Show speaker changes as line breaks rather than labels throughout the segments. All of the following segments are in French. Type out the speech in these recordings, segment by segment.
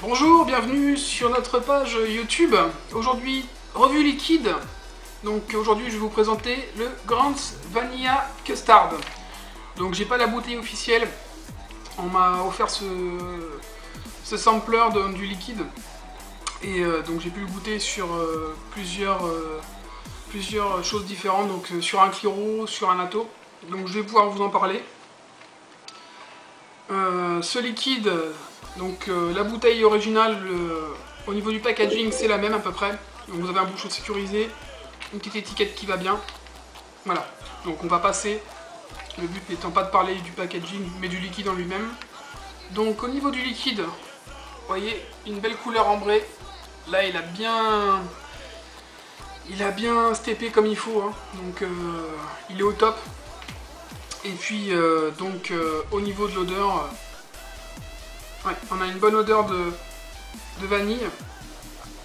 Bonjour, bienvenue sur notre page YouTube. Aujourd'hui, revue liquide. Donc aujourd'hui, je vais vous présenter le Grant's Vanilla Custard. Donc j'ai pas la bouteille officielle. On m'a offert ce sampler du liquide. Et donc j'ai pu le goûter sur plusieurs choses différentes. Donc sur un Cliro, sur un Atto. Donc je vais pouvoir vous en parler. Ce liquide, donc la bouteille originale, au niveau du packaging, c'est la même à peu près. Donc vous avez un bouchon sécurisé, une petite étiquette qui va bien. Voilà, donc on va passer, le but n'étant pas de parler du packaging, mais du liquide en lui-même. Donc au niveau du liquide, vous voyez, une belle couleur ambrée. Là, il a bien steppé comme il faut, hein. Donc il est au top. Et puis au niveau de l'odeur, ouais, on a une bonne odeur de vanille,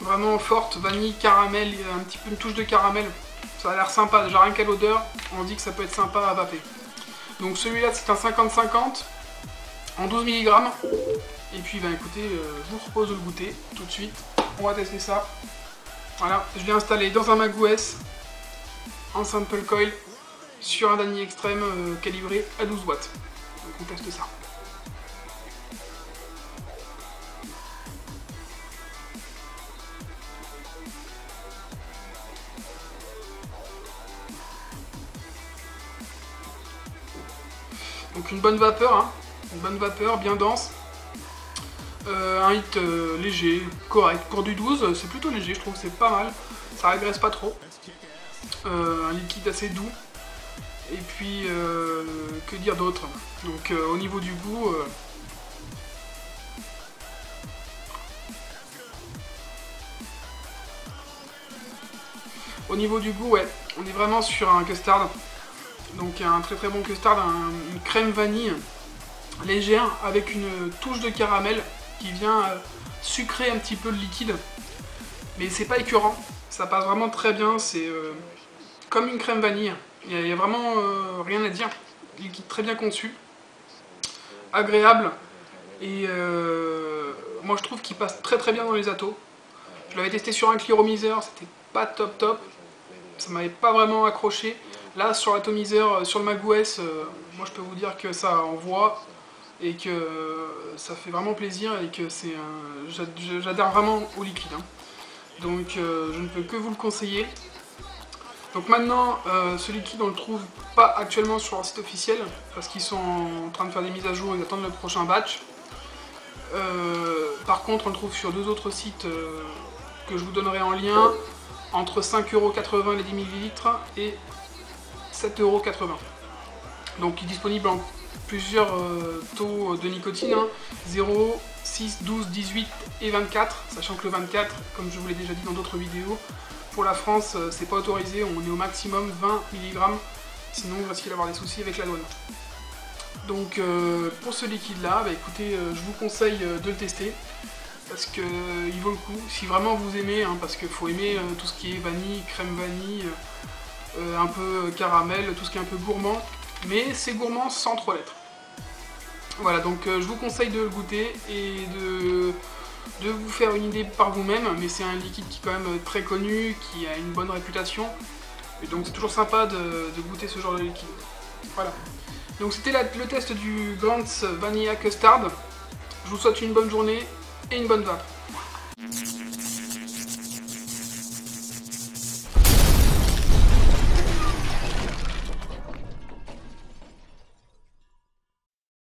vraiment forte, vanille, caramel, un petit peu une touche de caramel. Ça a l'air sympa, déjà rien qu'à l'odeur, on dit que ça peut être sympa à vaper. Donc celui-là c'est un 50-50 en 12 mg. Et puis écoutez, je vous propose de le goûter tout de suite. On va tester ça. Voilà, je l'ai installé dans un Magouès en sample coil sur un Danny Extreme calibré à 12 watts. Donc on teste ça. Donc une bonne vapeur, hein, une bonne vapeur bien dense. Un hit léger, correct. Pour du 12, c'est plutôt léger, je trouve que c'est pas mal. Ça agresse pas trop. Un liquide assez doux. Et puis, que dire d'autre? Donc au niveau du goût, ouais, on est vraiment sur un custard. Donc un très bon custard, une crème vanille légère avec une touche de caramel qui vient sucrer un petit peu le liquide. Mais c'est pas écœurant, ça passe vraiment très bien, c'est comme une crème vanille. Il n'y a vraiment rien à dire. Liquide très bien conçu, agréable, et moi je trouve qu'il passe très bien dans les Attos. Je l'avais testé sur un Cliromiseur, c'était pas top, ça m'avait pas vraiment accroché. Là sur l'atomiseur, sur le Magouès, moi je peux vous dire que ça envoie et que ça fait vraiment plaisir et que c'est j'adhère vraiment au liquide, hein. Donc je ne peux que vous le conseiller. Donc maintenant, ce liquide on le trouve pas actuellement sur leur site officiel parce qu'ils sont en train de faire des mises à jour, ils attendent le prochain batch. Par contre on le trouve sur deux autres sites que je vous donnerai en lien, entre 5,80€ les 10 ml et 7,80€. Donc il est disponible en plusieurs taux de nicotine, hein, 0, 6, 12, 18 et 24, sachant que le 24, comme je vous l'ai déjà dit dans d'autres vidéos, pour la France, c'est pas autorisé, on est au maximum 20 mg, sinon on risque d'avoir des soucis avec la douane. Donc pour ce liquide là, écoutez, je vous conseille de le tester, parce qu'il vaut le coup, si vraiment vous aimez, hein, parce qu'il faut aimer tout ce qui est vanille, crème vanille, un peu caramel, tout ce qui est un peu gourmand, mais c'est gourmand sans trop l'être. Voilà, donc je vous conseille de le goûter et de vous faire une idée par vous-même, mais c'est un liquide qui est quand même très connu, qui a une bonne réputation, et donc c'est toujours sympa de goûter ce genre de liquide. Voilà. Donc c'était le test du Grant's Vanilla Custard. Je vous souhaite une bonne journée et une bonne vape.